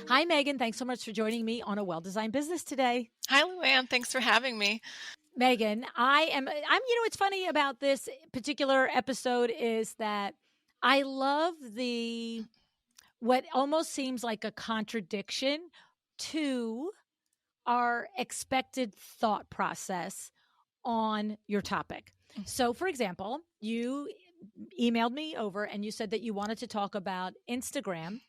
Hi, Megan. Thanks so much for joining me on A Well-Designed Business today. Hi, Luann. Thanks for having me. Megan, what's funny about this particular episode is that I love what almost seems like a contradiction to our expected thought process on your topic. So, for example, you emailed me over and you said that you wanted to talk about Instagram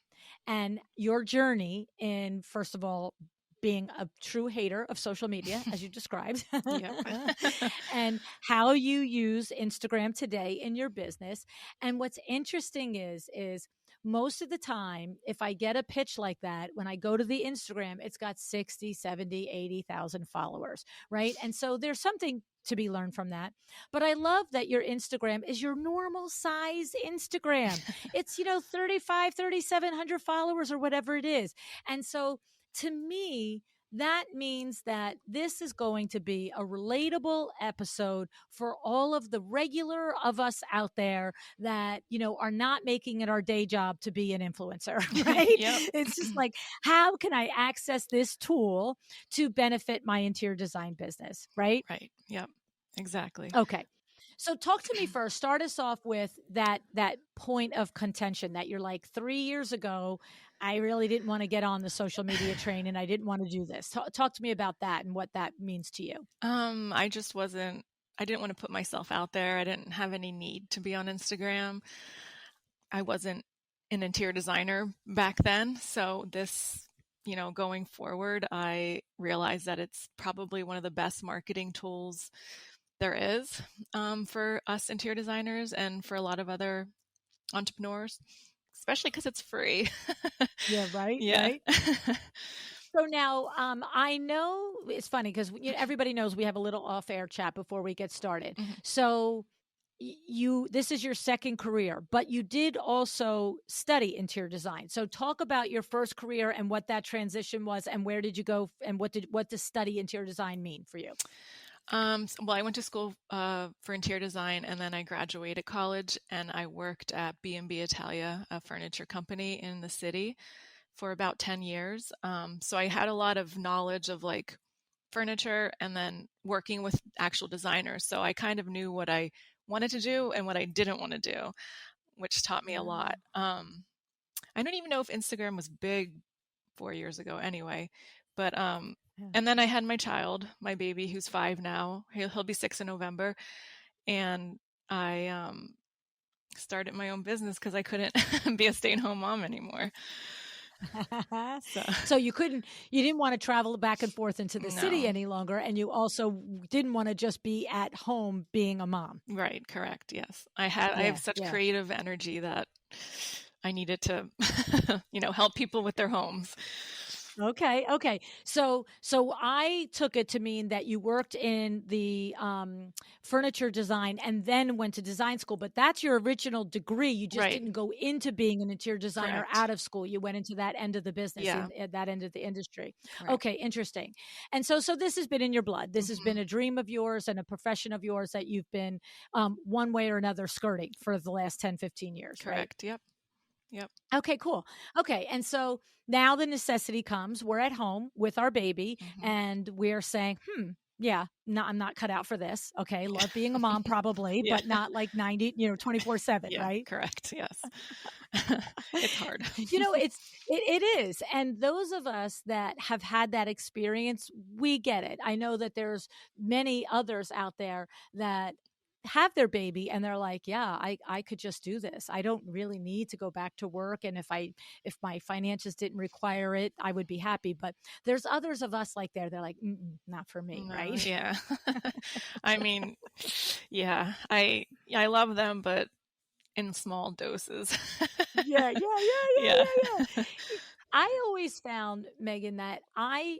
and your journey in, first of all, being a true hater of social media, as you described, Yep. and how you use Instagram today in your business. And what's interesting is most of the time, if I get a pitch like that, when I go to the Instagram, it's got 60, 70, 80,000 followers, right? And so there's something to be learned from that. But I love that your Instagram is your normal size Instagram. It's, 35, 3,700 followers or whatever it is. And so to me, that means that this is going to be a relatable episode for all of the regular of us out there that, are not making it our day job to be an influencer, right? Yep. It's just like, how can I access this tool to benefit my interior design business, right? Right. Yep. Exactly. Okay. So talk to me first. Start us off with that point of contention that you're like 3 years ago, I really didn't want to get on the social media train and I didn't want to do this. Talk to me about that and what that means to you. I just wasn't, I didn't want to put myself out there. I didn't have any need to be on Instagram. I wasn't an interior designer back then. So going forward, I realized that it's probably one of the best marketing tools there is for us interior designers and for a lot of other entrepreneurs, especially because it's free. Yeah, right, Yeah. right. So now, I know it's funny because everybody knows we have a little off-air chat before we get started. So this is your second career, but you did also study interior design. So talk about your first career and what that transition was, and where did you go, and what does study interior design mean for you? Well, I went to school for interior design, and then I graduated college, and I worked at B&B Italia, a furniture company in the city, for about 10 years. So I had a lot of knowledge of like furniture and then working with actual designers. So I kind of knew what I wanted to do and what I didn't want to do, which taught me a lot. I don't even know if Instagram was big 4 years ago anyway, but and then I had my child, my baby, who's 5 now. He'll be 6 in November, and I started my own business because I couldn't be a stay-at-home mom anymore. So you didn't want to travel back and forth into the city No. any longer, and you also didn't want to just be at home being a mom. Right, correct. Yes. I have such creative energy that I needed to help people with their homes. Okay. So I took it to mean that you worked in the furniture design and then went to design school, but that's your original degree. You just Right. didn't go into being an interior designer Correct. out of school. You went into that end of the business, Yeah. at that end of the industry. Right. Okay, interesting. And so this has been in your blood. This has been a dream of yours and a profession of yours that you've been one way or another skirting for the last 10, 15 years, Correct. right? Yep. Okay, cool. Okay. And so now the necessity comes. We're at home with our baby and we're saying, yeah, no, I'm not cut out for this. Okay. Love being a mom probably, Yeah. but not like 90, 24/7, Yeah, right? correct. Yes. It's hard. It is. And those of us that have had that experience, we get it. I know that there's many others out there that have their baby and they're like, yeah, I could just do this. I don't really need to go back to work. And if my finances didn't require it, I would be happy. But there's others of us like they're like, not for me. No, right. yeah. I mean, yeah, I love them, but in small doses. Yeah. Yeah. I always found, Megan, that I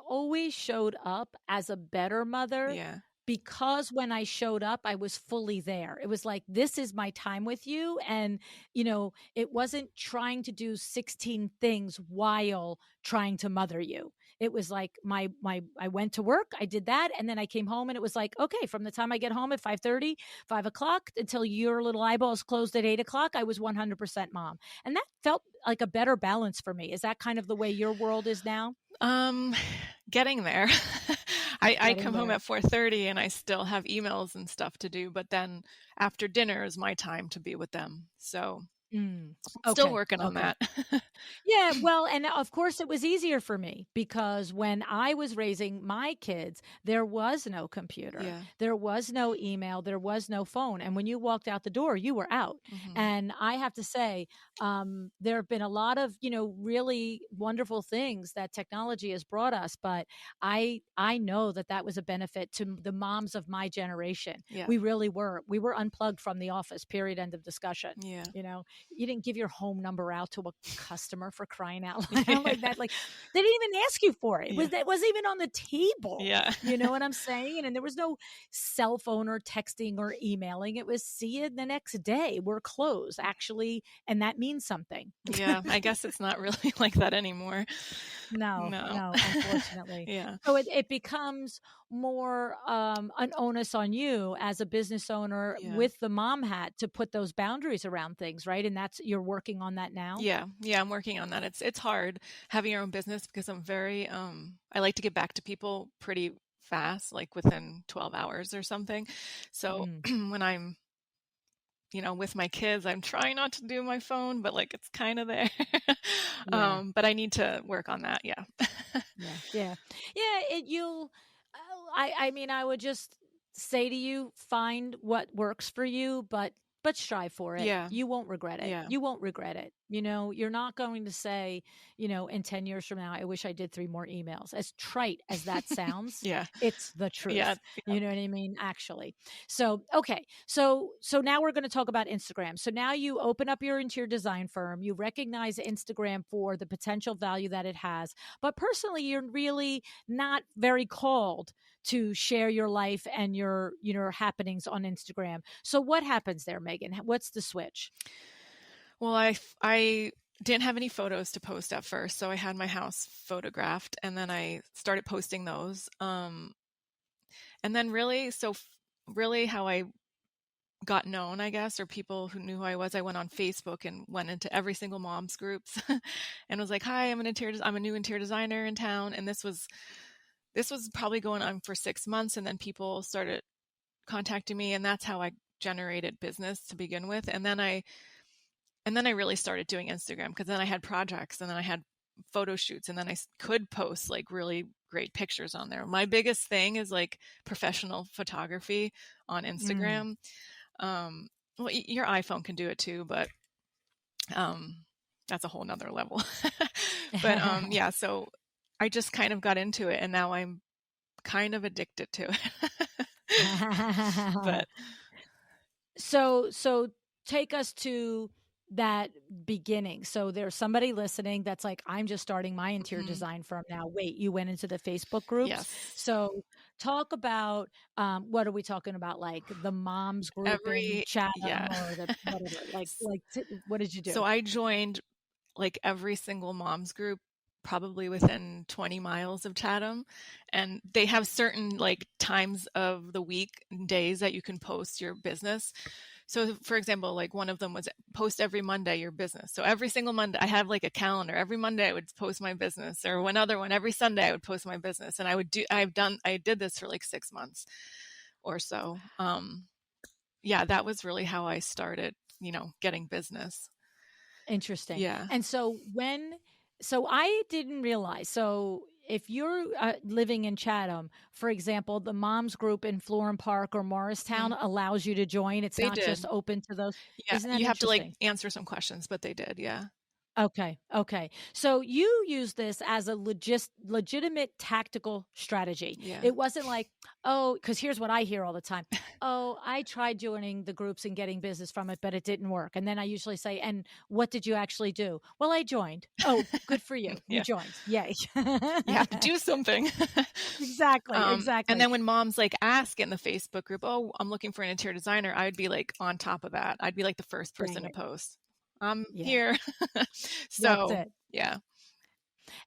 always showed up as a better mother Yeah. because when I showed up, I was fully there. It was like, this is my time with you. And, it wasn't trying to do 16 things while trying to mother you. it was like I went to work, I did that, and then I came home, and it was like, okay, from the time I get home at 5:30, 5 o'clock until your little eyeballs closed at 8 o'clock, I was 100% mom. And that felt like a better balance for me. Is that kind of the way your world is now? Um, getting there. I Getting come home there. at 4:30 and I still have emails and stuff to do, but then after dinner is my time to be with them. So Mm. still Okay. working on Okay. that. Yeah, well, and of course it was easier for me because when I was raising my kids, there was no computer, Yeah. there was no email, there was no phone. And when you walked out the door, you were out. Hmm. And I have to say, there have been a lot of, really wonderful things that technology has brought us. But I know that that was a benefit to the moms of my generation. Yeah. We were unplugged from the office, period, end of discussion. Yeah. You know, you didn't give your home number out to a customer for crying out loud Yeah. like that. Like they didn't even ask you for it. Yeah. That wasn't even on the table. Yeah. You know what I'm saying? And there was no cell phone or texting or emailing. It was see you the next day. We're closed, actually, and that means something. Yeah. I guess it's not really like that anymore. No, No. no, unfortunately. Yeah. So it becomes more an onus on you as a business owner Yeah. with the mom hat to put those boundaries around things, right? And that's you're working on that now. Yeah. Yeah. I'm working on that. It's hard having your own business because I'm very I like to get back to people pretty fast, like within 12 hours or something. So Mm, when I'm with my kids, I'm trying not to do my phone, but like it's kind of there. yeah. But I need to work on that. Yeah. Yeah, yeah, yeah. You'll. I mean, I would just say to you, find what works for you, but strive for it. Yeah. You won't regret it. Yeah. You won't regret it. You're not going to say, in 10 years from now, I wish I did 3 more emails. As trite as that sounds, Yeah. it's the Yeah. truth. You know what I mean? Actually. So okay. So now we're going to talk about Instagram. So now you open up your interior design firm. You recognize Instagram for the potential value that it has, but personally, you're really not very called to share your life and your happenings on Instagram. So what happens there, Megan? What's the switch? Well, I didn't have any photos to post at first, so I had my house photographed, and then I started posting those. And then really how I got known, I guess, or people who knew who I was, I went on Facebook and went into every single mom's groups and was like, "Hi, I'm a new interior designer in town." And this was probably going on for 6 months, and then people started contacting me, and that's how I generated business to begin with. And then I really started doing Instagram because then I had projects, and then I had photo shoots, and then I could post like really great pictures on there. My biggest thing is like professional photography on Mm. Instagram. Well, your iPhone can do it too, but um, that's a whole nother level. But yeah, so I just kind of got into it, and now I'm kind of addicted to it. But so take us to that beginning. So there's somebody listening that's like, I'm just starting my interior mhm, design firm now. Wait, you went into the Facebook groups. yes, So talk about what are we talking about? Like the moms group in yeah. Chatham or the whatever. What did you So do? I joined like every single mom's group probably within 20 miles of Chatham, and they have certain like times of the week and days that you can post your business. So for example, like one of them was post every Monday your business. So every single Monday I have like a calendar. Every Monday I would post my business, or one other one every Sunday I would post my business. And I did this for like 6 months or so. Yeah, that was really how I started, getting business. Interesting. Yeah. And so I didn't realize. So if you're living in Chatham, for example, the moms group in Florham Park or Mhm. Morristown allows you to join. It's They not just did. open to those. Yeah, Isn't that you have to like interesting? answer some questions, but they did. Yeah. Okay. Okay. So you use this as a legitimate tactical strategy. Yeah. It wasn't like, oh, because here's what I hear all the time. Oh, I tried joining the groups and getting business from it, but it didn't work. And then I usually say, and what did you actually do? Well, I joined. Oh, good for you. You Yeah. joined. Yay. You have to do something. Exactly. And Exactly. then when moms like ask in the Facebook group, "Oh, I'm looking for an interior designer," I'd be like on top of that. I'd be like the first person Dang to it. post. I'm Yeah. here. That's So, it. yeah.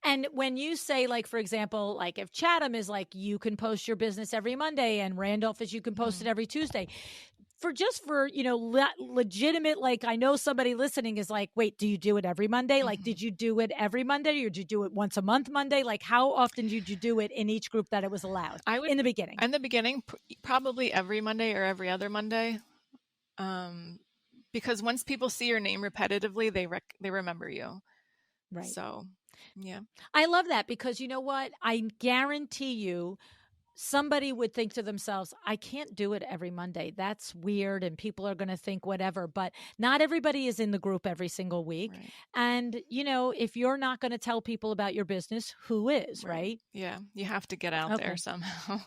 And when you say, like, for example, like if Chatham is like, you can post your business every Monday and Randolph is you can post it Mhm. every Tuesday. For, legitimate, like, I know somebody listening is like, wait, do you do it every Monday? Like, did Mhm. you do it every Monday or did you do it once a month Monday? Like, how often did you do it in each group that it was allowed I would in the beginning? in the beginning, probably every Monday or every other Monday, um, because once people see your name repetitively, they remember you. Right. So, yeah. I love that because you know what? I guarantee you somebody would think to themselves, I can't do it every Monday. That's weird. And people are going to think whatever. But not everybody is in the group every single week. Right. And, if you're not going to tell people about your business, who is, Right. right? Yeah. You have to get out there Okay. somehow.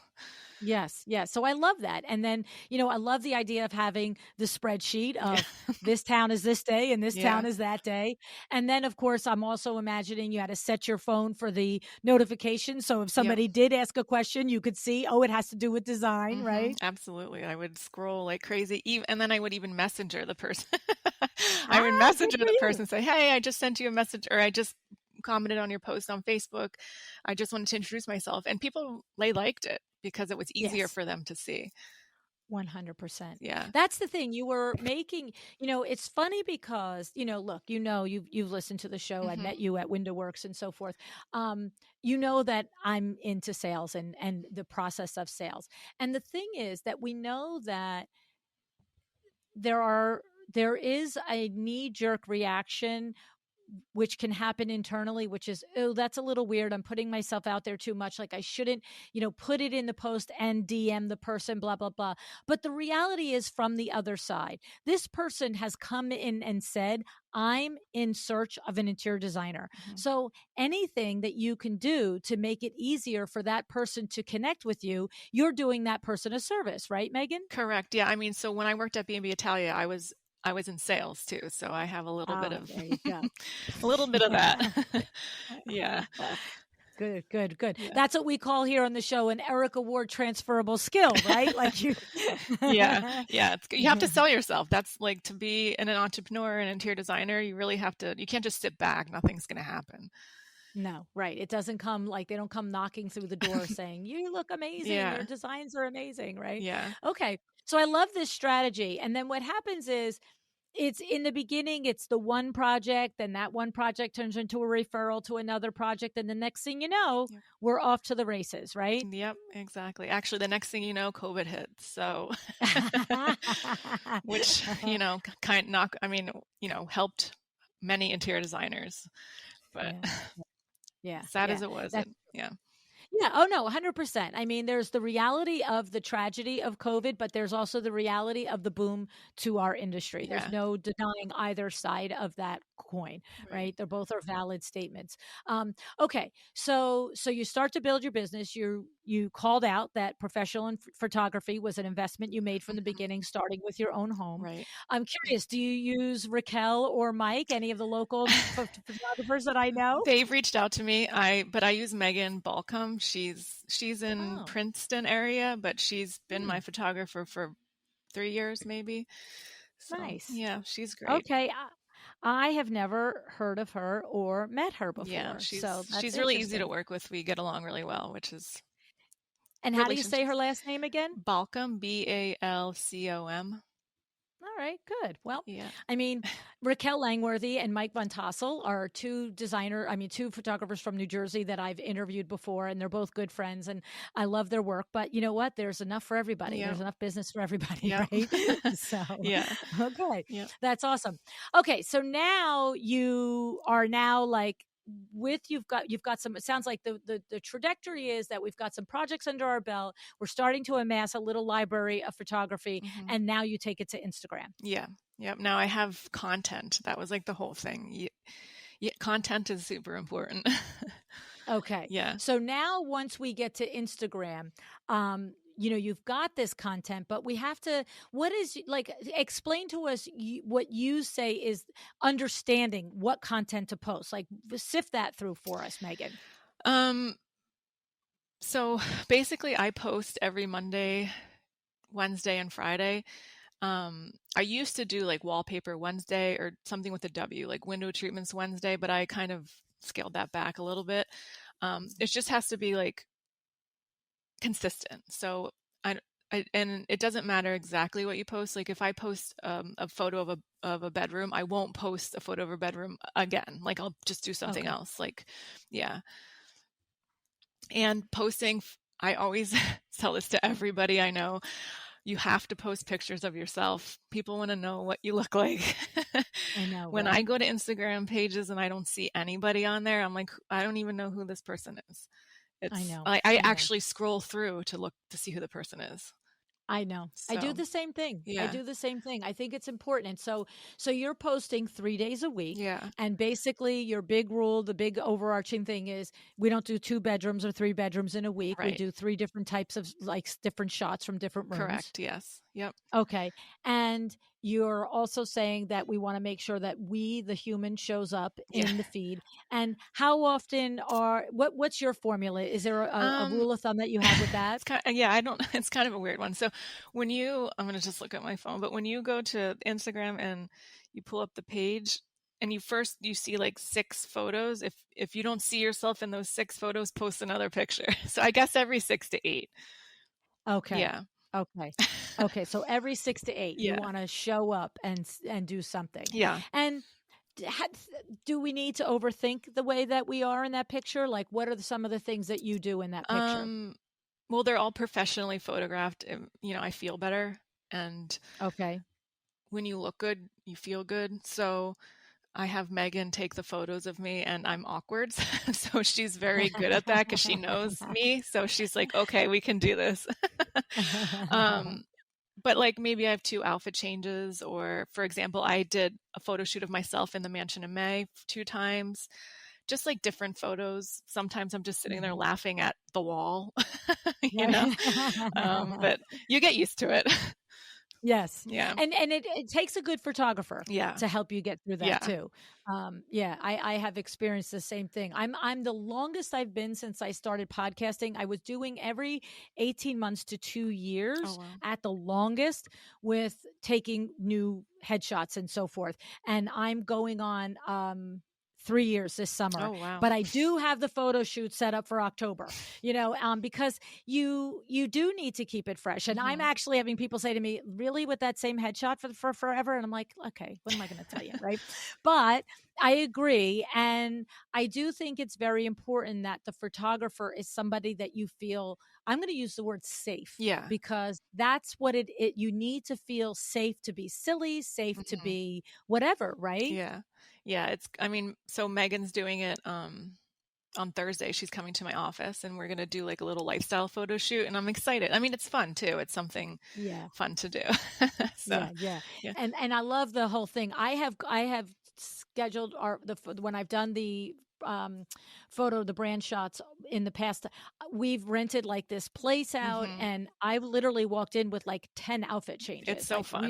Yes, yes. So I love that. And then, I love the idea of having the spreadsheet Yeah. of this town is this day and this Yeah. town is that day. And then, of course, I'm also imagining you had to set your phone for the notification. So if Yep. somebody did ask a question, you could see, oh, it has to do with design, right? Absolutely. I would scroll like crazy, and then I would even messenger the person. I would Ah, good messenger for the you. person, say, "Hey, I just sent you a message, or I just commented on your post on Facebook. I just wanted to introduce myself." And people, they liked it because it was easier Yes. for them to see. 100%. Yeah. That's the thing. You were making, it's funny because, look, you've listened to the show. I hmm met you at Window Works and so forth. You know that I'm into sales and the process of sales. And the thing is that we know that there are there is a knee jerk reaction which can happen internally, which is, oh, that's a little weird. I'm putting myself out there too much. Like I shouldn't, put it in the post and DM the person, blah, blah, blah. But the reality is from the other side. This person has come in and said, I'm in search of an interior designer. hmm So anything that you can do to make it easier for that person to connect with you, you're doing that person a service, right, Megan? Correct. Yeah. I mean, so when I worked at B&B Italia, I was in sales too, so I have a little bit Ah, of there you go. a little bit of that. Yeah. Good, good, good. Yeah. That's what we call here on the show an Eric Award transferable skill, right? Like you. Yeah, yeah, you have to sell yourself. That's like to be an entrepreneur and interior designer, you really have to, you can't just sit back, nothing's gonna happen. No, right. It doesn't come like they don't come knocking through the door saying, you look amazing. Your Yeah, designs are amazing, right? yeah. Okay. So I love this strategy. And then what happens is it's in the beginning, it's the one project, then that one project turns into a referral to another project. And the next thing you know, Yep. we're off to the races, right? Yep, exactly. Actually, the next thing you know, COVID hit, so which, kind knock I mean, helped many interior designers, but Yeah. Yeah. sad Yeah. as it was, That's yeah. Yeah. Oh, no, 100%. I mean, there's the reality of the tragedy of COVID, but there's also the reality of the boom to our industry. There's Yeah, no denying either side of that coin, right. right? They're both are valid statements. Okay. So you start to build your business. You called out that professional and photography was an investment you made from the Mhm. beginning, starting with your own home. Right. I'm curious, do you use Raquel or Mike, any of the local photographers that I know? They've reached out to me. I use Megan Balcom. She's in Oh, Princeton area, but she's been hmm, my photographer for 3 years maybe. So nice. yeah, she's great. Okay, I have never heard of her or met her Yeah, before, so she's that's she's really easy to interesting. work with. We get along really well, which is And how do you say her relationships. last name again? Balcom, Balcom. All right, good. Well, Yeah. I mean, Raquel Langworthy and Mike Von Tassel are two photographers from New Jersey that I've interviewed before, and they're both good friends, and I love their work. But you know what? There's enough for everybody. Yeah. There's enough business for everybody, Yeah. right? So, Yeah. okay, Yeah. that's awesome. Okay, so now you are now like you've got some. It sounds like the trajectory is that we've got some projects under our belt. We're starting to amass a little library of photography, hmm and now you take it to Instagram. Yeah. Yep. Now I have content. That was like the whole thing. Yeah, content is super important. Okay. Yeah. So now once we get to Instagram, you've got this content, but we have to, what is like, explain to us what you say is understanding what content to post. Like, sift that through for us, Megan. Um, so basically I post every Monday, Wednesday, and Friday. I used to do like wallpaper Wednesday or something with a W, like window treatments Wednesday, but I kind of scaled that back a little bit. It just has to be like consistent. So and it doesn't matter exactly what you post. Like if I post a photo of a bedroom, I won't post a photo of a bedroom again. Like I'll just do something Okay. else. Like, yeah. And posting, I always tell this to everybody I know. You have to post pictures of yourself. People want to know what you look like. I know, When I right? go to Instagram pages and I don't see anybody on there, I'm like, I don't even know who this person is. I It's know. I I know. actually scroll through to look to see who the person is. I know. I do So, the same thing. I yeah. do the same thing. I think it's important. And so you're posting 3 days a week, Yeah. and basically your big rule, the big overarching thing is we don't do 2 bedrooms or 3 bedrooms in a week. We Right. do 3 different types of like different shots from different rooms. Correct. Yes. Yep. Okay. And you're also saying that we want to make sure that we, the human, shows up Yeah. in the feed. And how often what's your formula? Is there a Um, rule of thumb that you have with that? it's kind yeah, I don't it's kind of a weird one. So when you I'm gonna just look at my phone, but when you go to Instagram and you pull up the page and you see like 6 photos, if you don't see yourself in those 6 photos, post another picture. So I guess every 6 to 8. Okay. Yeah. Okay. Okay, so every 6 to 8, you Yeah. wanna show up and do something. Yeah. And d ha do we need to overthink the way that we are in that picture? Like, what are some of the things that you do in that picture? Um, well, they're all professionally photographed, and, I feel better, and Okay. when you look good, you feel good. So I have Megan take the photos of me and I'm awkward. So she's very good at that because she knows me. So she's like, okay, we can do this. um, but like maybe I have 2 outfit changes, or for example, I did a photo shoot of myself in the mansion in May 2 times, just like different photos. Sometimes I'm just sitting there Mhm. laughing at the wall, you know. Right. But you get used to it. Yes, Yeah. and it takes a good photographer Yeah. to help you get through that Yeah. too. Yeah, I have experienced the same thing. I'm the longest I've been since I started podcasting. I was doing every 18 months to 2 Oh years wow. at the longest with taking new headshots and so forth. And I'm going on 3 years this summer. Oh wow. But I do have the photo shoot set up for October. Because you do need to keep it fresh. And I'm Mhm. actually having people say to me, "Really, with that same headshot for forever?" And I'm like, "Okay, what am I going to tell you, right?" But I agree, and I do think it's very important that the photographer is somebody that you feel. I'm going to use the word safe Yeah. because that's what it. You need to feel safe to be silly, safe to Mhm. be whatever, right? Yeah. Yeah, I mean, so Megan's doing it on Thursday. She's coming to my office and we're going to do like a little lifestyle photo shoot and I'm excited. I mean, it's fun too. It's something Yeah. fun to do. So, Yeah, yeah. yeah. And I love the whole thing. I have scheduled when I've done the um the brand shots in the past. We've rented like this place out Mhm. and I've literally walked in with like 10 outfit It's changes. so Like fun.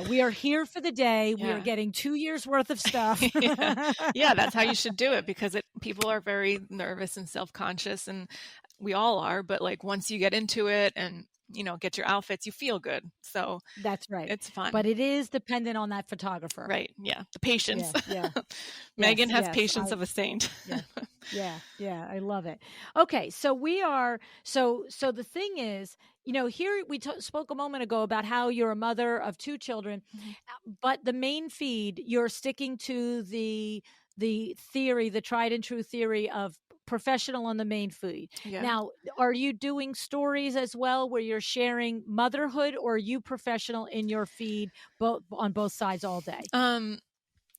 we are here for the day. We are Yeah. getting 2 years worth of stuff. Yeah. Yeah, that's how you should do it because people are very nervous and self-conscious and we all are, but like once you get into it and, get your outfits, you feel good. So, That's right. it's fun. But it is dependent on that photographer. Right. Yeah. The patience. Yeah, yeah. Megan Yes, has yes. patience of a saint. Yeah. Yeah, yeah, I love it. Okay, so we are so the thing is, here we spoke a moment ago about how you're a mother of 2 children, Mhm. but the main feed, you're sticking to the theory, the tried and true theory of professional on the main feed. Yeah. Now, are you doing stories as well where you're sharing motherhood, or are you professional in your feed on both sides all day? Um,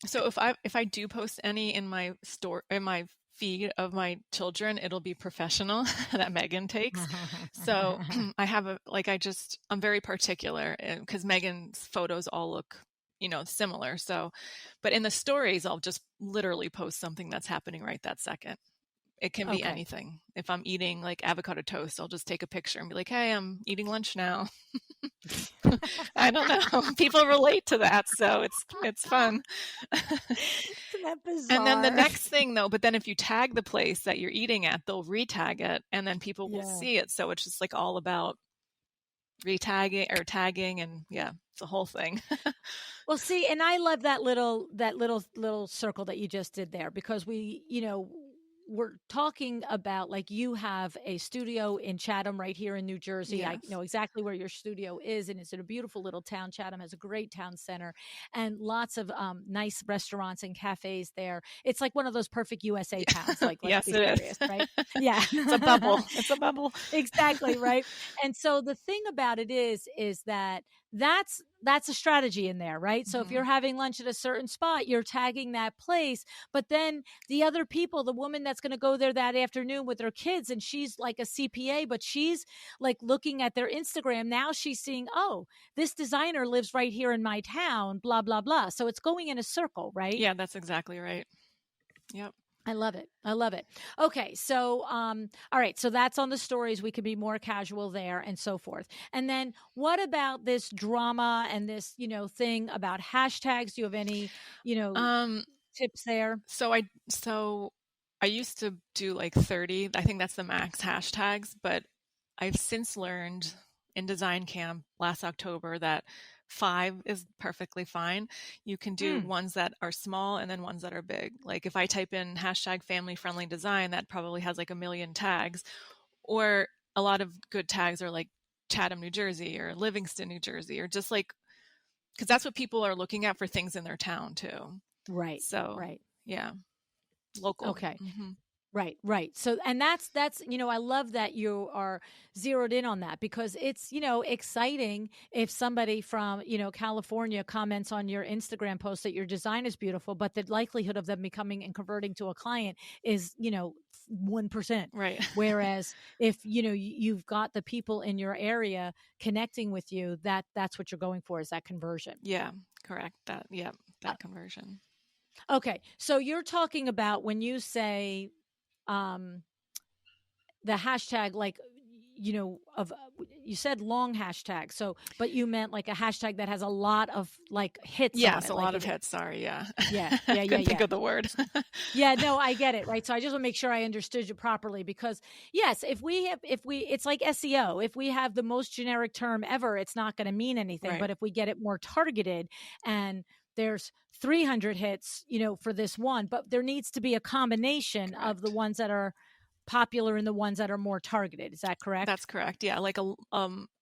so if I do post any in my feed of my children, it'll be professional that Megan takes. So I have I'm very particular because Megan's photos all look, similar. So, but in the stories, I'll just literally post something that's happening right that second. It can be Okay. anything. If I'm eating like avocado toast, I'll just take a picture and be like, "Hey, I'm eating lunch now." I don't know. People relate to that, so it's fun. Isn't that And then the bizarre? next thing though, but then if you tag the place that you're eating at, they'll retag it and then people will Yeah. see it. So it's just like all about retagging or tagging, and yeah, it's a whole thing. Well, see, and I love that little circle that you just did there because we're talking about like you have a studio in Chatham right here in New Jersey. I Yes. know exactly where your studio is, and it's in a beautiful little town. Chatham has a great town center and lots of nice restaurants and cafes there. It's like one of those perfect USA towns. Like, let's Yes, be it serious, is. right? Yeah. It's a bubble. It's a bubble. Exactly, right? And so the thing about it is that that's a strategy in there, right? So if Hmm. you're having lunch at a certain spot, you're tagging that place, but then the other people, the woman that's going to go there that afternoon with her kids and she's like a CPA, but she's like looking at their Instagram, now she's seeing, "Oh, this designer lives right here in my town, blah blah blah." So it's going in a circle, right? Yeah, that's exactly right. Yep. I love it. I love it. Okay, so all right, so that's on the stories. We could be more casual there and so forth. And then what about this drama and this, thing about hashtags? Do you have any, you know, Um, tips there? so I used to do like 30. I think that's the max hashtags, but I've since learned in design camp last October that 5 is perfectly fine. You can do Mm, ones that are small and then ones that are big. Like if I type in hashtag family friendly design, that probably has like a million tags. Or a lot of good tags are like Chatham, New Jersey or Livingston, New Jersey, or just like, because that's what people are looking at for things in their town too. right, So right. yeah, local. Okay. Hmm. Right, right. So, and that's, I love that you are zeroed in on that because it's, exciting if somebody from, California comments on your Instagram post that your design is beautiful, but the likelihood of them becoming and converting to a client is, 1%. Right. Whereas if, you've got the people in your area connecting with you, that's what you're going for is that conversion. Yeah, correct. That, yeah, Uh, that conversion. okay. So you're talking about when you say, um, the hashtag like of you said long hashtag so but you meant like a hashtag that has a lot of like hits on Yes, a it lot like of it hits. Sorry. Yeah. yeah I yeah yeah couldn't think yeah of the word. yeah no I get it right so I just want to make sure I understood you properly because yes if we it's like SEO if we have the most generic term ever it's not going to mean anything Right. but if we get it more targeted and there's 300 hits for this one but there needs to be a combination of the Correct. ones that are popular and the ones that are more targeted. Is that correct? That's correct. Yeah, like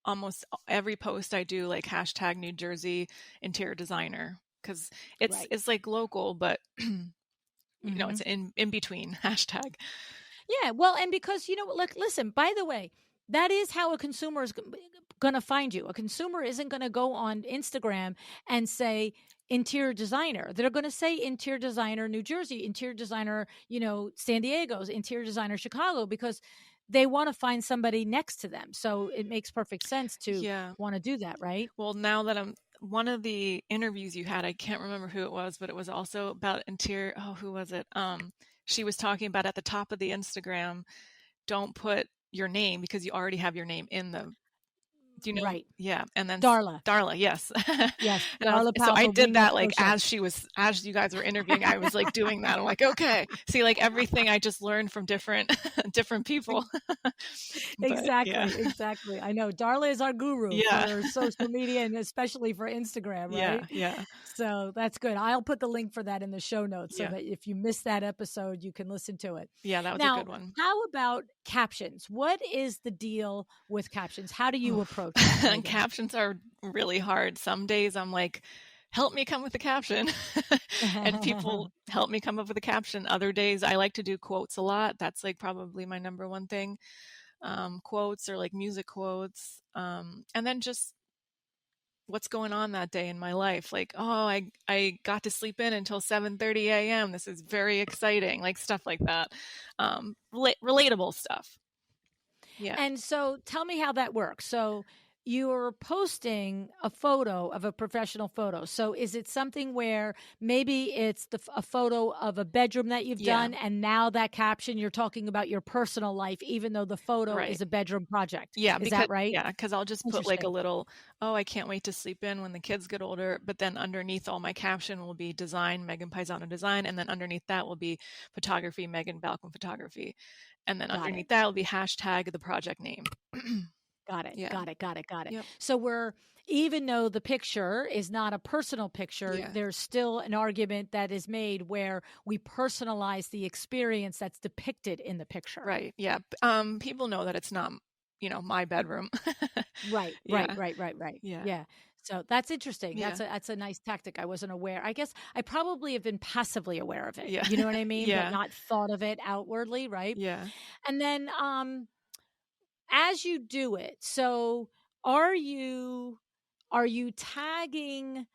almost every post I do like hashtag New Jersey interior designer because it's Right. it's like local, but Hmm. it's in between hashtag. Yeah. Well, and because, like, listen, by the way, that is how a consumer is going to find you. A consumer isn't going to go on Instagram and say interior designer. They're going to say interior designer New Jersey, interior designer, San Diego's, interior designer Chicago, because they want to find somebody next to them. So it makes perfect sense to Yeah. want to do that, right? Well, now that I'm one of the interviews you had, I can't remember who it was, but it was also about interior. Oh, who was it? She was talking about at the top of the Instagram, don't put your name because you already have your name in the, do you know? Right. Yeah. And then Darla. Darla, yes. Yes. And Darla so I Palva, did Wiener that like Social. as you guys were interviewing, I was like doing that. I'm like, okay. See, like everything I just learned from different different people. But yeah. Exactly, exactly. I know Darla is our guru Yeah. for social media and especially for Instagram, Yeah. right? Yeah. So that's good. I'll put the link for that in the show notes so Yeah. that if you missed that episode, you can listen to it. Yeah, that was a Now, good one. how about captions? What is the deal with captions? How do you Oof. approach that, Megan? Captions are really hard. Some days I'm like, help me come with a caption. And people help me come up with a caption. Other days I like to do quotes a lot. That's like probably my number one thing. Quotes or like music quotes. And then just what's going on that day in my life. Like, oh, I got to sleep in until 7:30 a.m. This is very exciting. Like stuff like that. Relatable stuff. Yeah. And so tell me how that works. So you're posting a photo of a professional photo. So is it something where maybe it's a photo of a bedroom that you've Yeah. done and now that caption you're talking about your personal life even though the photo Right. is a bedroom project. Yeah, Is because that right? yeah, because I'll just put like a Interesting. little, oh, I can't wait to sleep in when the kids get older. But then underneath all my caption will be design, Megan Pisano design. And then underneath that will be photography, Megan Balcom photography. And then Got it. underneath that will be hashtag the project name. Got it. Yeah. Got it. Got it. Got it. Yep. So we're, even though the picture is not a personal picture, Yeah. there's still an argument that is made where we personalize the experience that's depicted in the picture. Right. Yeah. People know that it's not, my bedroom. Right, right, Yeah. right, right, right. Yeah. Yeah. So that's interesting. Yeah. That's a nice tactic. I wasn't aware. I guess I probably have been passively aware of it. Yeah. You know what I mean? But Yeah. not thought of it outwardly, right? Yeah. And then as you do it, so are you are you tagging,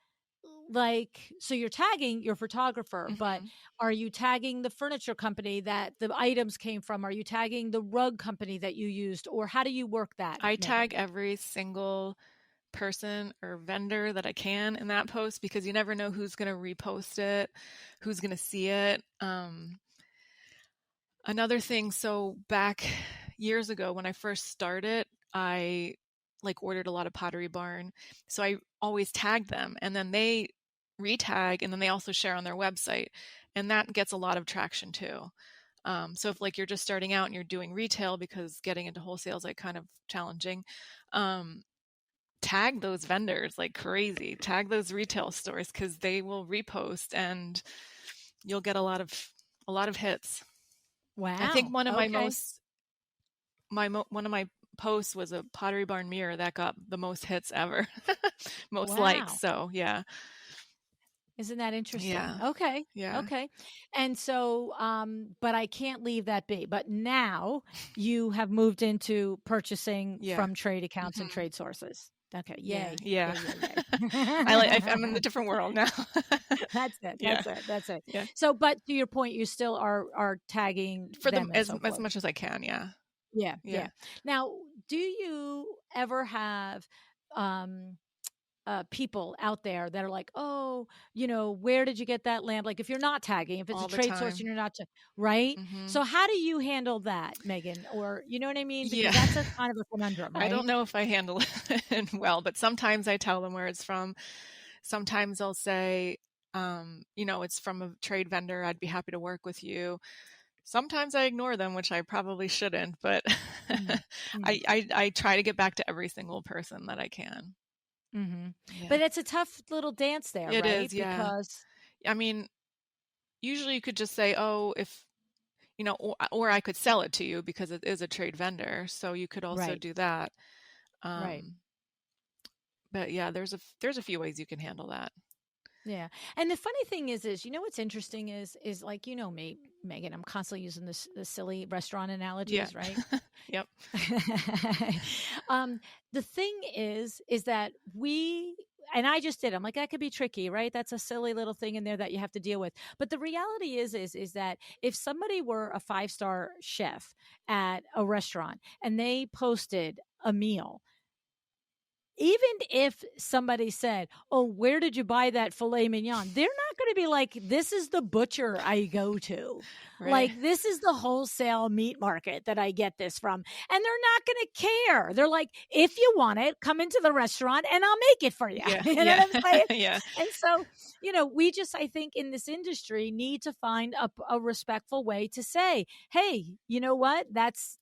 like, so you're tagging your photographer, but Mhm. are you tagging the furniture company that the items came from? Are you tagging the rug company that you used, or how do you work that, I tag Megan? every single person or vendor that I can in that post because you never know who's going to repost it, who's going to see it. Another thing, so back years ago when I first started, I like ordered a lot of Pottery Barn. So I always tag them and then they retag and then they also share on their website. And that gets a lot of traction too. So if like you're just starting out and you're doing retail because getting into wholesale is like kind of challenging, um, tag those vendors like crazy. Tag those retail stores because they will repost and you'll get a lot of hits. I think Wow. one of my Okay. most one of my posts was a Pottery Barn mirror that got the most hits ever, most likes. Wow. So yeah, Isn't that interesting? yeah, Okay. yeah, Okay. And so, but I can't leave that be. But now you have moved into purchasing yeah, from trade accounts and hmm trade sources. Okay. yeah, Yay. yeah. Yay, yay, I'm in a yay. different world now. That's it. Yeah, That's it. That's it. yeah. So, but to your point, you still are tagging For the them and as so as forth. much as I can. Yeah, Yeah. Yeah. yeah. Now, do you ever have, um, people out there that are like, "Oh, where did you get that lamp?" Like, if you're not tagging, if it's a All the trade source and time. you're not, right? Hmm. So how do you handle that, Megan? Or you know what I mean? Yeah. Because that's a kind of a conundrum, I right? don't know if I handle it well, but sometimes I tell them where it's from. Sometimes I'll say, it's from a trade vendor. I'd be happy to work with you. Sometimes I ignore them, which I probably shouldn't, but Mm, mm, I try to get back to every single person that I can. mhm. Yeah. But it's a tough little dance there, It is, right? yeah. Because I mean, usually you could just say, oh, if, or I could sell it to you because it is a trade vendor. So you could also right, do that. right. Um, but yeah, there's a few ways you can handle that. Yeah. And the funny thing is, what's interesting is like, me, Megan, I'm constantly using the silly restaurant Yeah. analogies, right? Yep. um, the thing is that and I just did. I'm like, that could be tricky, right? That's a silly little thing in there that you have to deal with. But the reality is that if somebody were a 5-star chef at a restaurant and they posted a meal, even if somebody said, "Oh, where did you buy that filet mignon?" They're not going to be like, "This is the butcher I go to." Right. Like, "This is the wholesale meat market that I get this from." And they're not going to care. They're like, "If you want it, come into the restaurant and I'll make it for you." Yeah. You know Yeah. what I'm saying? Yeah. And so, we just, I think, in this industry need to find a respectful way to say, "Hey, you know what? That's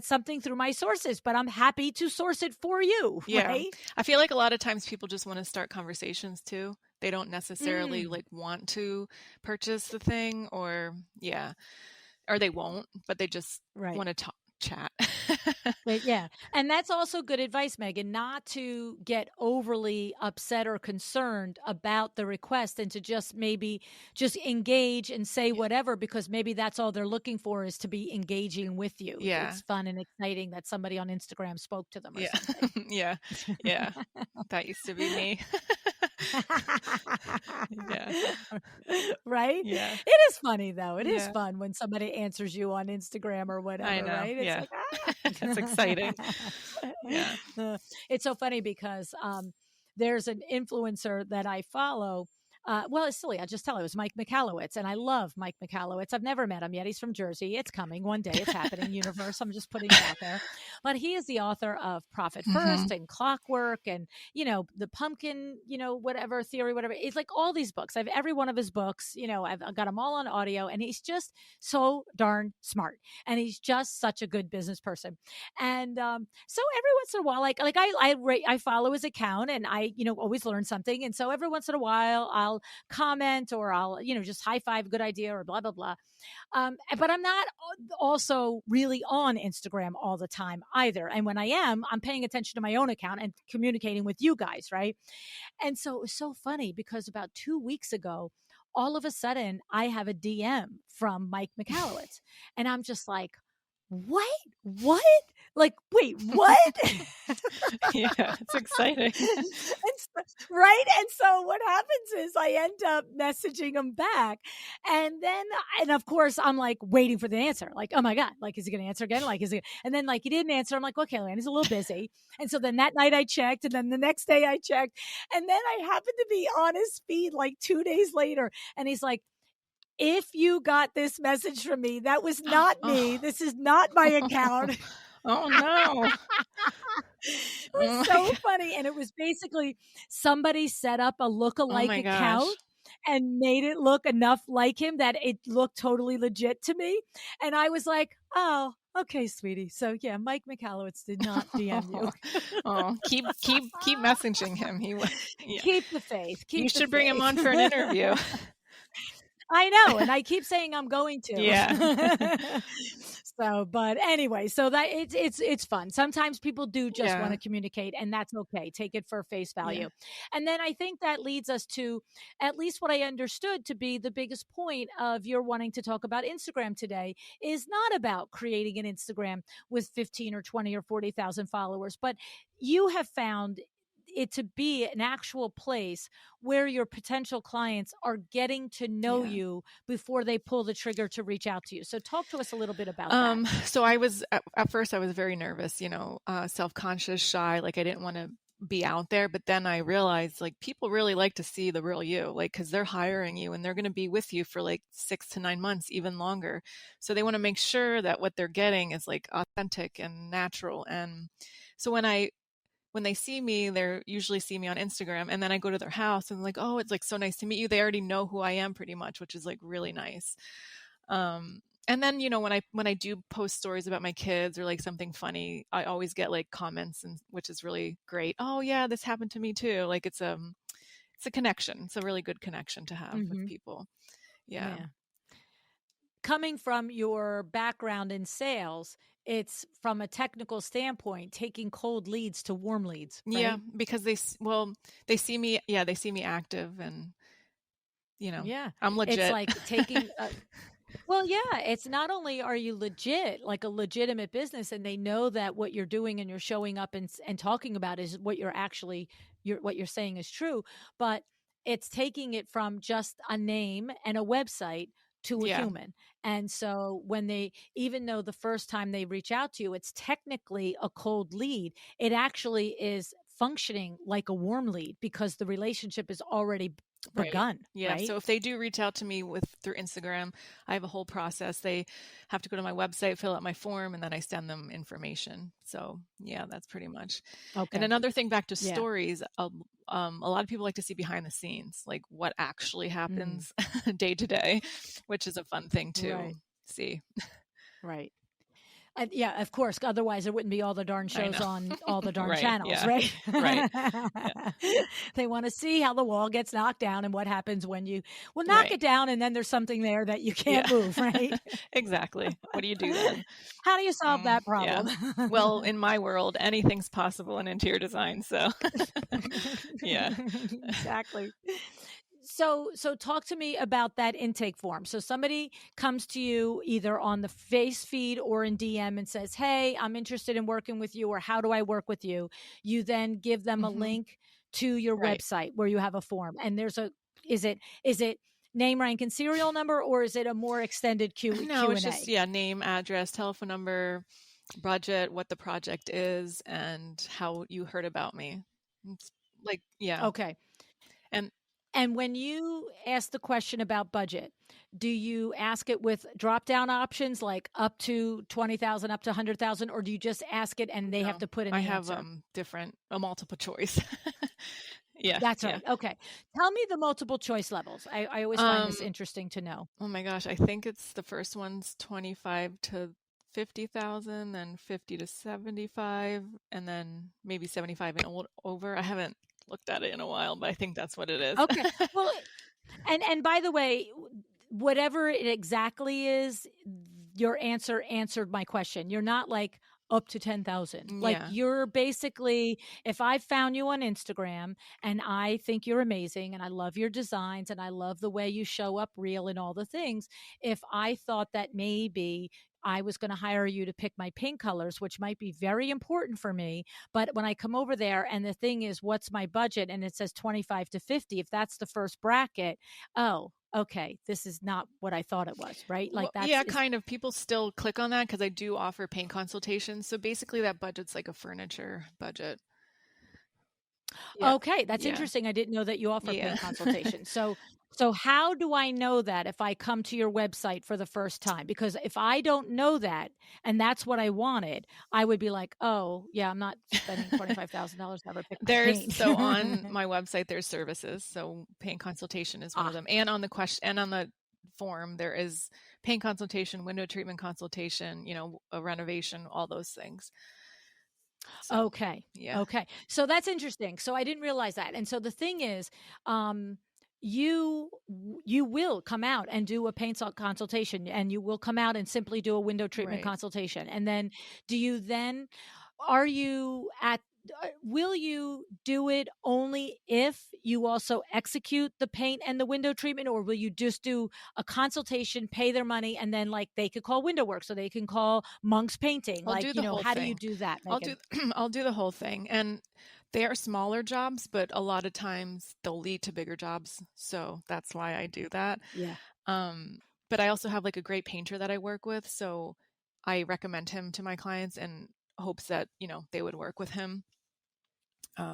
something through my sources, but I'm happy to source it for you," Yeah. right? I feel like a lot of times people just want to start conversations too. They don't necessarily Mm, like want to purchase the thing or yeah, or they won't, but they just right. want to talk chat. But yeah, and that's also good advice, Megan, not to get overly upset or concerned about the request and to just engage and say Yeah. whatever because maybe that's all they're looking for is to be engaging with you. Yeah. It's fun and exciting that somebody on Instagram spoke to them or Yeah. something. Yeah. Yeah. That used to be me. Yeah. Right? Yeah. It is funny though. It is Yeah. fun when somebody answers you on Instagram or I whatever, know. right? It's Yeah. like, That's exciting. ah. Yeah. It's so funny because there's an influencer that I follow. well, it's silly. I just tell you, it was Mike Michalowicz, and I love Mike Michalowicz. I've never met him yet. He's from Jersey. It's coming one day. It's happening. Universe. I'm just putting it out there. But he is the author of Profit Hmm. First and Clockwork, and the Pumpkin, whatever theory, whatever. It's like all these books. I've every one of his books. I've got them all on audio, and he's just so darn smart, and he's just such a good business person. And so every once in a while, I follow his account, and I always learn something. And so every once in a while, I'll comment, or I'll just high five, good idea, or blah blah blah. But I'm not also really on Instagram all the time either. And when I am, I'm paying attention to my own account and communicating with you guys, right? And so it was so funny because about 2 weeks ago, all of a sudden, I have a DM from Mike Michalowicz, and I'm just like, what? What? Like, wait, what? Yeah, it's exciting. Right? And so what happens is I end up messaging him back. And of course, I'm like waiting for the answer. Like, oh my God, like, is he going to answer again? Like, and then like he didn't answer. I'm like, okay, man, he's a little busy. And so then that night I checked, and then the next day I checked. And then I happened to be on his feed like 2 days later. And he's like, if you got this message from me, that was not me. Oh, This is not my account. oh no. It Oh was my, so funny. And it was basically somebody set up a oh look-alike my account gosh. and made it look enough like him that it looked totally legit to me. And I was like, oh, okay, sweetie. So yeah, Mike Michalowicz did not DM you. Oh, keep messaging him. Yeah. Keep the faith. You Keep the should bring him faith. on for an interview. I know, and I keep saying I'm going Yeah. to. So, but anyway, so that it's fun. Sometimes people do just want Yeah. to communicate, and that's okay. Take it for face Yeah. value. And then I think that leads us to at least what I understood to be the biggest point of your wanting to talk about Instagram today is not about creating an Instagram with 15 or 20 or 40,000 followers, but you have found it to be an actual place where your potential clients are getting to know Yeah. you before they pull the trigger to reach out to you. So talk to us a little bit about that. So I was at first I was very nervous, self-conscious, shy, like I didn't want to be out there, but then I realized like people really like to see the real you, like because they're hiring you and they're going to be with you for like 6 to 9 months, even longer. So they want to make sure that what they're getting is like authentic and natural. And so when they see me, they usually see me on Instagram, and then I go to their house and like, oh, it's like so nice to meet you. They already know who I am pretty much, which is like really nice. And then when I do post stories about my kids or like something funny, I always get like comments, and which is really great. Oh yeah, this happened to me too. Like it's a connection. It's a really good connection to have with Mm-hmm. people. Yeah. Yeah. Coming from your background in sales, it's from a technical standpoint, taking cold leads to warm leads, Yeah, right? because they see me, yeah, they see me active, and Yeah. I'm It's legit. like taking well, yeah, it's not only are you legit, like a legitimate business, and they know that what you're doing and you're showing up and talking about is what what you're saying is true, but it's taking it from just a name and a website to a Yeah, human. And so when they even though the first time they reach out to you, it's technically a cold lead, it actually is functioning like a warm lead because the relationship is already right. begun, Yeah, right? so if they do reach out to me through Instagram, I have a whole process. They have to go to my website, fill out my form, and then I send them information. So yeah, that's pretty much. And Okay. another thing, back to Yeah. stories, a lot of people like to see behind the scenes, like what actually Mm, happens day to day, which is a fun thing to right. see. Right. Yeah, of course. Otherwise, there wouldn't be all the darn I shows know. on all the darn Right. channels, Yeah. right? Right. Yeah. They want to see how the wall gets knocked down and what happens when you well knock Right. it down and then there's something there that you Yeah. can't move, right? Exactly. What do you do then? How do you solve that Yeah. problem? Well, in my world, anything's possible in interior design. So, yeah. Exactly. So talk to me about that intake form. So somebody comes to you either on the face feed or in DM and says, "Hey, I'm interested in working with you," or "How do I work with you?" You then give them a Hmm. link to your Right. website where you have a form. And is it name, rank, and serial number, or is it a more extended No, Q it's and just, A? yeah, name, address, telephone number, budget, what the project is, and how you heard about me. It's like, yeah. Okay. And And when you ask the question about budget, do you ask it with drop down options like up to 20,000, up to 100,000, or do you just ask it and they have No, to put in I the have answer? different a multiple choice. Yeah, That's yeah. right. Okay. Tell me the multiple choice levels. I always find this Um, interesting to know. oh my gosh, I think it's the first one's 25 to 50,000, then 50 to 75, and then maybe 75 and over. I haven't looked at it in a while, but I think that's what it is. Okay. Well, and by the way, whatever it exactly is, your answer answered my question. You're not like up to 10,000. Like Yeah. you're basically, if I found you on Instagram and I think you're amazing and I love your designs and I love the way you show up real and all the things, if I thought that maybe I was going to hire you to pick my paint colors, which might be very important for me. But when I come over there and the thing is, what's my budget? And it says 25 to 50, if that's the first bracket, oh, okay, this is not what I thought it was, right? Like Well, that's yeah, is kind of. People still click on that because I do offer paint consultations. So basically, that budget's like a furniture budget. Yeah, okay, that's yeah, interesting. I didn't know that you offer yeah. paint consultations. So how do I know that if I come to your website for the first time? Because if I don't know that and that's what I wanted, I would be like, "Oh, yeah, I'm not spending $25,000 to ever pick my There's paint." so on my website, there's services. So paint consultation is one of Ah, them, and on the question and on the form, there is paint consultation, window treatment consultation, a renovation, all those things. So okay. yeah, Okay. So that's interesting. So I didn't realize that. And so the thing is, um, you will come out and do a consultation, and you will come out and simply do a window treatment right. consultation. And then do you then are you at will you do it only if you also execute the paint and the window treatment, or will you just do a consultation, pay their money, and then like they could call window work, so they can call Monk's Painting, I'll do like, the whole how do you thing. do that, I'll do Megan? I'll do the whole thing. And they are smaller jobs, but a lot of times they'll lead to bigger jobs. So that's why I do that. Yeah. Um, but I also have like a great painter that I work with, so I recommend him to my clients in hopes that, they would work with him.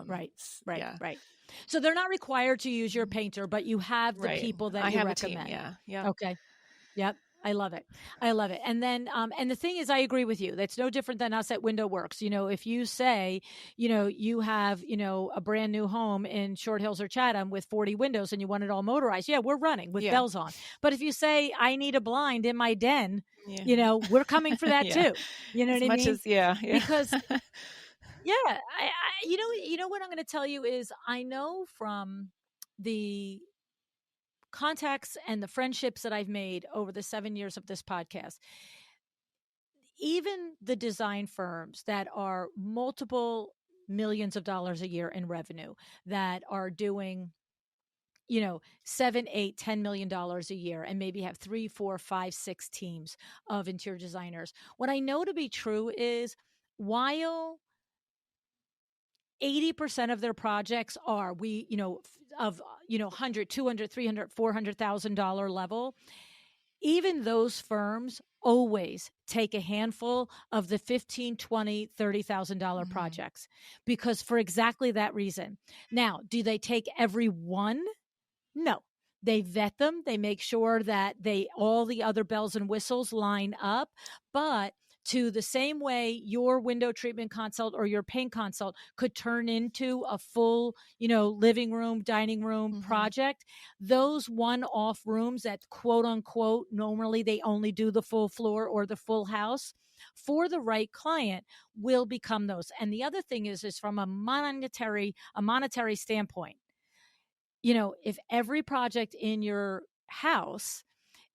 Right, right, Yeah. right. So they're not required to use your Mhm. painter, but you have the Right. people that I you have a team. recommend. Yeah. Yep. Okay. Yep. I love it. I love it. And then, and the thing is, I agree with you. That's no different than us at Window Works. If you say, you have, a brand new home in Short Hills or Chatham with 40 windows and you want it all motorized, yeah, we're running with Yeah. bells on. But if you say, I need a blind in my den, Yeah. we're coming for that Yeah. too. You know what As I much mean? as yeah, yeah. Because yeah, you know what I'm going to tell you is I know from the contacts and the friendships that I've made over the 7 years of this podcast, even the design firms that are multiple millions of dollars a year in revenue that are doing 7 8 $10 million a year and maybe have 3 4 5 6 teams of interior designers, what I know to be true is while 80% of their projects are of 100 200 300 $400,000 level, even those firms always take a handful of the 15 20 $30,000 Mhm. projects because for exactly that reason. Now, do they take every one? No. They vet them, they make sure that they all the other bells and whistles line up, but to the same way your window treatment consult or your paint consult could turn into a full, living room, dining room Mhm. project, those one-off rooms that quote unquote normally they only do the full floor or the full house for the right client will become those. And the other thing is from a monetary standpoint, if every project in your house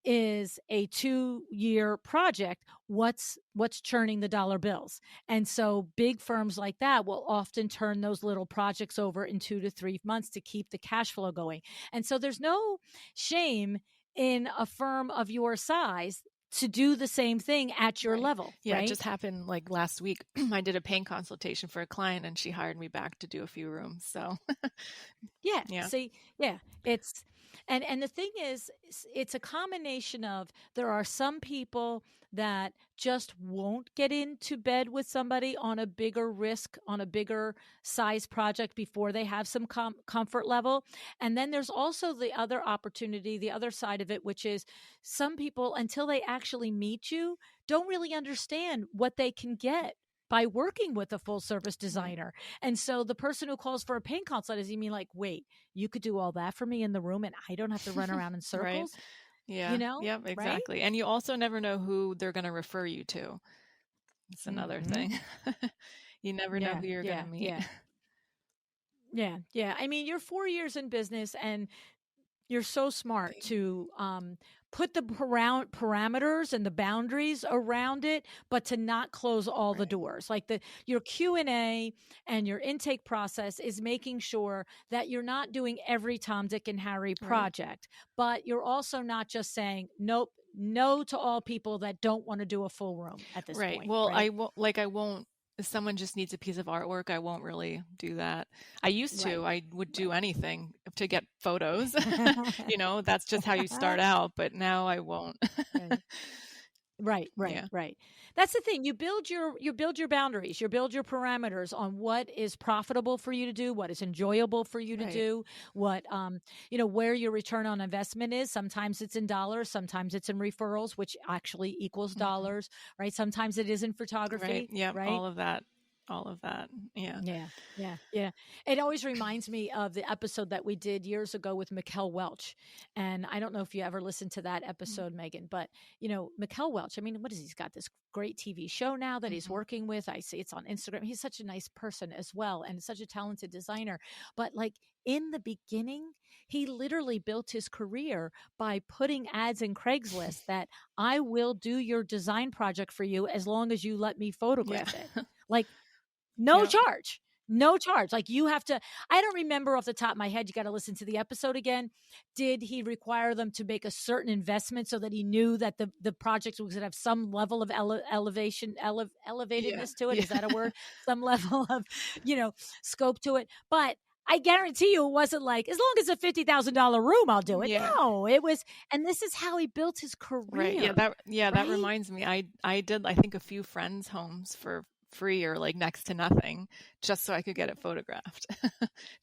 is a 2-year project, what's churning the dollar bills? And so big firms like that will often turn those little projects over in 2 to 3 months to keep the cash flow going. And so there's no shame in a firm of your size to do the same thing at your Right. level, Yeah, it right? just happened like last week. I did a paint consultation for a client and she hired me back to do a few rooms. So, Yeah. yeah. See, yeah, and the thing is, it's a combination of there are some people that just won't get into bed with somebody on a bigger risk, on a bigger size project before they have some comfort level. And then there's also the other opportunity, the other side of it, which is some people, until they actually meet you, don't really understand what they can get by working with a full service Right. designer. And so the person who calls for a paint consult is, you mean like, wait, you could do all that for me in the room and I don't have to run around in Right. circles, Yeah. Yep, right? exactly. And you also never know who they're going to refer you to. It's another Hmm. thing. You never know Yeah, who you're going to yeah, meet. yeah, yeah, yeah. I mean, you're 4 years in business, and you're so smart Thank- to put the parameters and the boundaries around it, but to not close all the Right. doors. Like your Q&A and your intake process is making sure that you're not doing every Tom, Dick, and Harry Right. project, but you're also not just saying nope, no to all people that don't want to do a full room at this Right. point, Well, right? I won't, if someone just needs a piece of artwork, I won't really do that. I used to, Right. I would do Right. anything to get photos. That's just how you start out, but now I won't. Right. Right, right, Yeah. right. That's the thing. You build your boundaries, you build your parameters on what is profitable for you to do, what is enjoyable for you to Right. do, what where your return on investment is. Sometimes it's in dollars, sometimes it's in referrals, which actually equals Hmm. dollars, right? Sometimes it is in Right. photography, Yep. right? All of that. All of that. Yeah. Yeah, yeah, yeah. It always reminds me of the episode that we did years ago with Mikkel Welch. And I don't know if you ever listened to that episode, Megan, but Mikkel Welch, I mean, what is he's got this great TV show now that he's Mm-hmm. working with. I see it's on Instagram. He's such a nice person as well and such a talented designer. But like in the beginning, he literally built his career by putting ads in Craigslist that I will do your design project for you as long as you let me Yeah. photograph it. Like no Yep. charge. No charge. Like you have to, I don't remember off the top of my head. You got to listen to the episode again. Did he require them to make a certain investment so that he knew that the project was going to have some level of Yeah. elevatedness to it? Yeah. Is that a word? Some level of, you know, scope to it. But I guarantee you it wasn't like, as long as it's a $50,000 room, I'll do it. Yeah. No, it was, and this is how he built his Right. Yeah, career, that right? reminds me. I did, I think, a few friends' homes for free or like next to nothing just so I could get it photographed.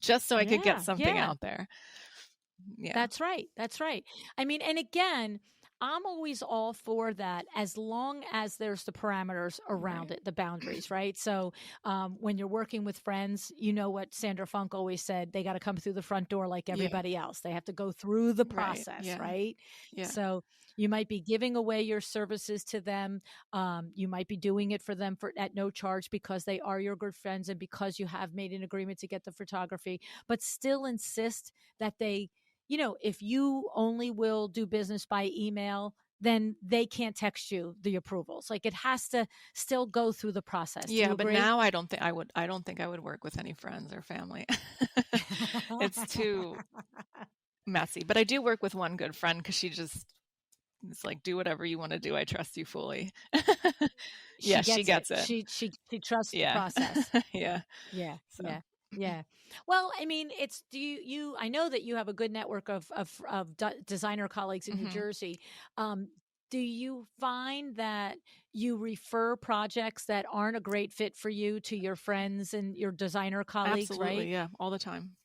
Just so I could get Yeah, something yeah. out there. Yeah. That's right. That's right. I mean, and again, I'm always all for that as long as there's the parameters around Right. it, the boundaries, right? So when you're working with friends, you know what Sandra Funk always said, they got to come through the front door like Yeah. everybody else. They have to go through the Right. process, Yeah. right? Yeah. So you might be giving away your services to them. You might be doing it for them at no charge because they are your good friends and because you have made an agreement to get the photography, but still insist that if you only will do business by email, then they can't text you the approvals. Like it has to still go through the process. Do Yeah, you but agree? now I don't think I would work with any friends or family. It's too messy. But I do work with one good friend because she just is like, do whatever you want to do. I trust you fully. Yeah, She she gets it. gets it. She trusts the Yeah. process. Yeah. Yeah, So, yeah, yeah. Well, I mean, it's do you I know that you have a good network of designer colleagues in New mhm. Jersey. Um, do you find that you refer projects that aren't a great fit for you to your friends and your designer colleagues, Absolutely. right? Yeah. All the time.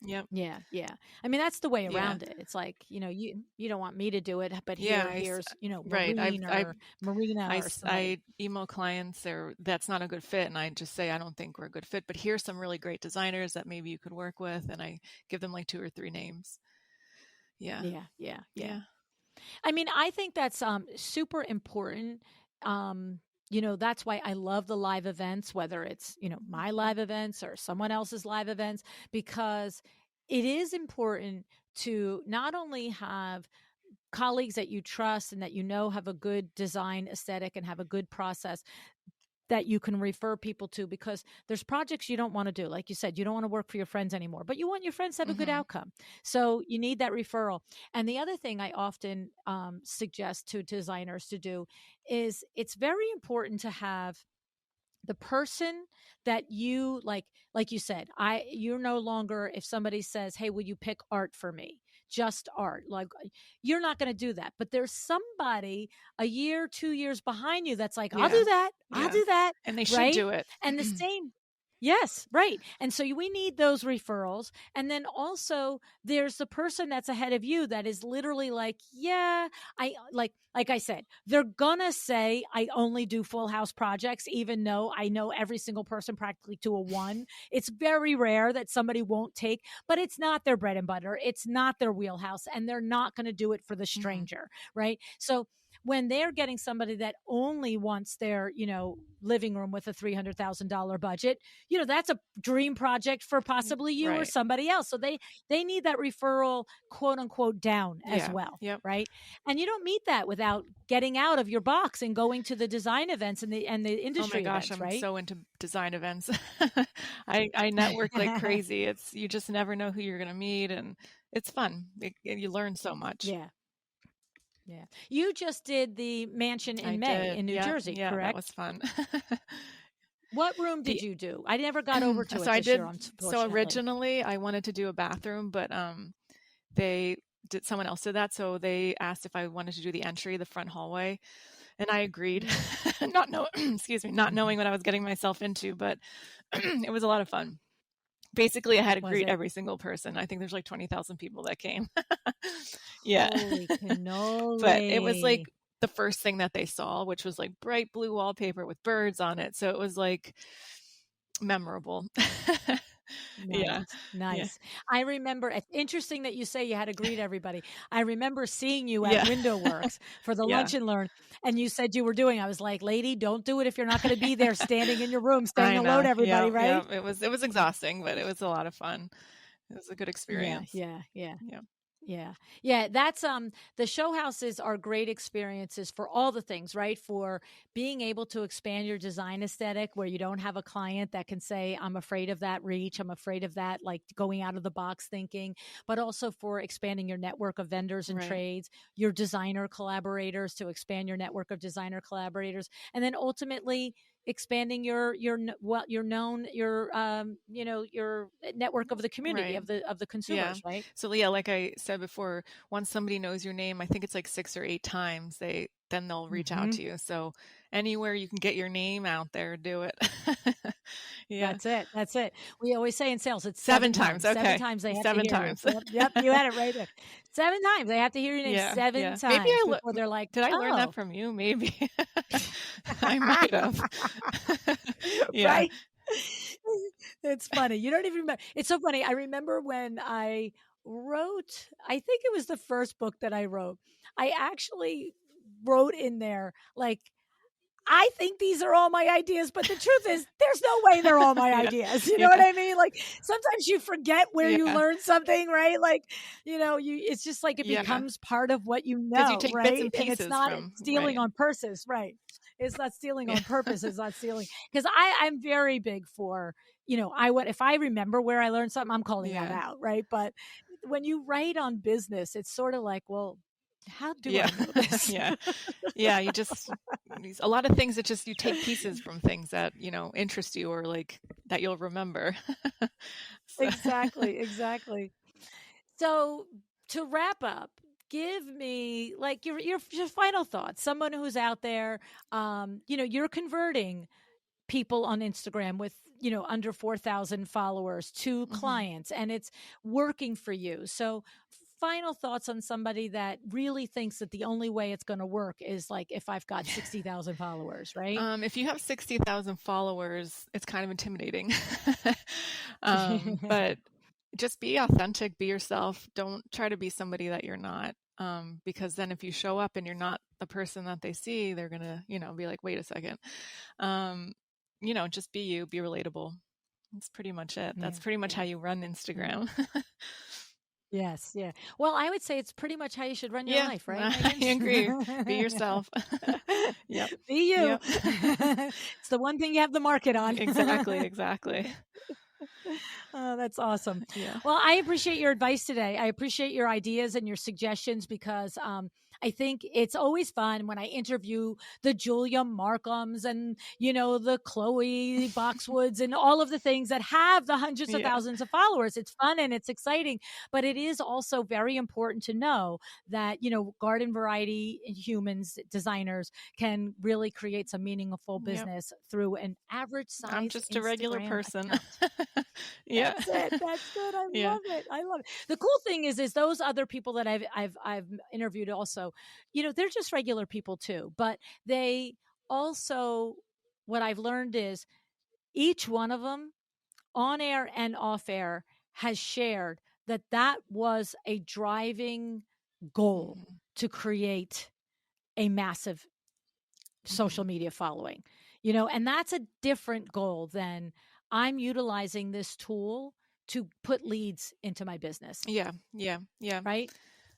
Yep. Yeah, yeah. I mean, that's the way Yeah. around it. It's like, you don't want me to do it, but Yeah. here's, Right. Marina or somebody. I email clients or that's not a good fit. And I just say, I don't think we're a good fit, but here's some really great designers that maybe you could work with. And I give them like two or three names. Yeah. Yeah, yeah, yeah. Yeah. I mean, I think that's super important. That's why I love the live events, whether it's, my Mhm. live events or someone else's live events, because it is important to not only have colleagues that you trust and that have a good design aesthetic and have a good process that you can refer people to, because there's projects you don't want to do. Like you said, you don't want to work for your friends anymore, but you want your friends to have a good Mhm. outcome. So you need that referral. And the other thing I often suggest to designers to do is it's very important to have the person that you like you said, you're no longer, if somebody says, hey, will you pick art for me, just art. Like you're not going to do that, but there's somebody a year, 2 years behind you that's like, I'll Yeah. do that. I'll Yeah. do that. And they should Right. do it. And the same. Yes, right. And so we need those referrals. And then also there's the person that's ahead of you that is literally like, yeah, like I said, they're gonna say I only do full house projects, even though I know every single person practically to a one. It's very rare that somebody won't take, but it's not their bread and butter. It's not their wheelhouse, and they're not going to do it for the Hmm. stranger, right? So when they're getting somebody that only wants their, living room with a $300,000 budget, that's a dream project for possibly you or Right. somebody else. So they need that referral, quote unquote, down as Yeah. well. Yep. Right. And you don't meet that without getting out of your box and going to the design events and the Oh my industry gosh, events. I'm Right. so into design events. I network like crazy. You just never know who you're going to meet, and it's fun. You learn so much. Yeah. Yeah. You just did the mansion I in May did. in New Yeah. Jersey, Yeah, that correct? was fun. What room did The you do? I never got over to so it I this year, did so unfortunately. originally I wanted to do a bathroom, but they did someone else did that, so they asked if I wanted to do the entry, the front hallway, and I agreed. Mm. Not know excuse me, not knowing what I was getting myself into, but it was a lot of fun. Basically, I had to Was greet it? every single person. I think there's like 20,000 people that came. Yeah. Holy But it was like cannoli. the first thing that they saw, which was like bright blue wallpaper with birds on it. So it was like memorable. Yeah. Nice, Yeah. nice. I remember it's interesting that you say you had to greet everybody. I remember seeing you at Yeah. Window Works for the Yeah. lunch and learn, and you said you were doing. I was like, lady, don't do it if you're not going to be there standing in your room saying I hello know. to everybody, Yeah. right? Yeah. It was exhausting, but it was a lot of fun. It was a good Yeah, experience. yeah, yeah. Yeah. Yeah. Yeah, that's the show houses are great experiences for all the things, right? For being able to expand your design aesthetic where you don't have a client that can say I'm afraid of that reach, I'm afraid of that like going out of the box thinking, but also for expanding your network of vendors and Right. trades, your designer collaborators to expand your network of designer collaborators, and then ultimately expanding your known your network of the community Right. of the Yeah. consumers, right? So yeah, like I said before, once somebody knows your name, I think it's like 6 or 8 times, then they'll reach out Mhm. to you. So anywhere you can get your name out there, do it. Yeah. That's it, that's it. We always say in sales, it's 7 7 times. times. 7 Okay. times they have to 7 hear you. times. Yep, yep, you had it right there. 7 times they have to hear your name Yeah, 7 yeah. Maybe times before they're like, did I learn that "Oh." from you? Maybe. I might have. Yeah. Right? It's funny. You don't even remember. It's so funny. I remember when I wrote, I think it was the first book that I wrote. I actually wrote in there, like, I think these are all my ideas, but the truth is there's no way they're all my Yeah. ideas. You know what Yeah. I mean? Like sometimes you forget where you Yeah. learned something, right? Like, it's just like it Yeah. becomes part of what you Because you know, take bits right? and And it's pieces not from stealing right. on purpose, right? It's not stealing Yeah. on purpose. It's not stealing. Because I'm very big for, I would if I remember where I learned something, I'm calling that Yeah. out, right? But when you write on business, it's sort of like, well, how do Yeah. I know this? Yeah. Yeah, a lot of things that just you take pieces from things that, interest you or like that you'll remember. So Exactly, exactly. So to wrap up, give me like your final thoughts. Someone who's out there, you're converting people on Instagram with under 4,000 followers to mhm. clients, and it's working for you. So final thoughts on somebody that really thinks that the only way it's going to work is like if I've got 60,000 followers, right? If you have 60,000 followers, it's kind of intimidating. But just be authentic, be yourself. Don't try to be somebody that you're not. Because then if you show up and you're not the person that they see, they're going to, be like, wait a second. Um, just be you, be relatable. That's pretty much it. That's Yeah, pretty much how yeah, you run yeah. Instagram. Yes, yeah. Well, I would say it's pretty much how you should run your Yeah, life, right, I Megan? agree. Be yourself. Yep. Be you. Yep. It's the one thing you have the market on. Exactly, exactly. Oh, that's awesome. Yeah. Well, I appreciate your advice today. I appreciate your ideas and your suggestions because I think it's always fun when I interview the Julia Markhams and, the Chloe Boxwoods and all of the things that have the hundreds of Yeah. thousands of followers. It's fun and it's exciting, but it is also very important to know that, garden variety humans, designers can really create some meaningful Yep. business through an average I'm size just a regular Instagram person. account. Yeah. That's it. That's good. I Yeah. love it. I love it. The cool thing is those other people that I've interviewed also, they're just regular people too, but they also, what I've learned is each one of them, on air and off air, has shared that that was a driving goal Mhm. to create a massive social Mhm. media following, and that's a different goal than I'm utilizing this tool to put leads into my business, Yeah, yeah, yeah. right?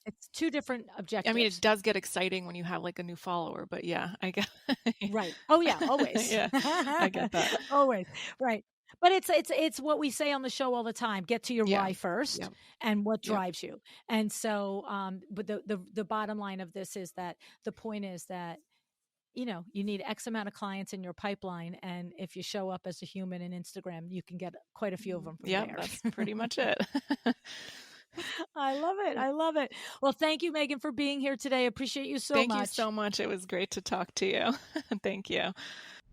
It's two different I mean, it objectives. does get exciting when you have, like, a new follower, but yeah, I get Right. Oh yeah, always. Yeah, I get that. Always. Right. But it's what we say on the show all the time, get to your Yeah. why first Yep, and what yep. drives you. And so but the bottom line of this is that the point is that you need X amount of clients in your pipeline. And if you show up as a human in Instagram, you can get quite a few of Mhm. them from Yep, there. that's pretty much it. I love it. I love it. Well, thank you, Megan, for being here today. Appreciate you so Thank you much. so much, it was great to talk to you. Thank you.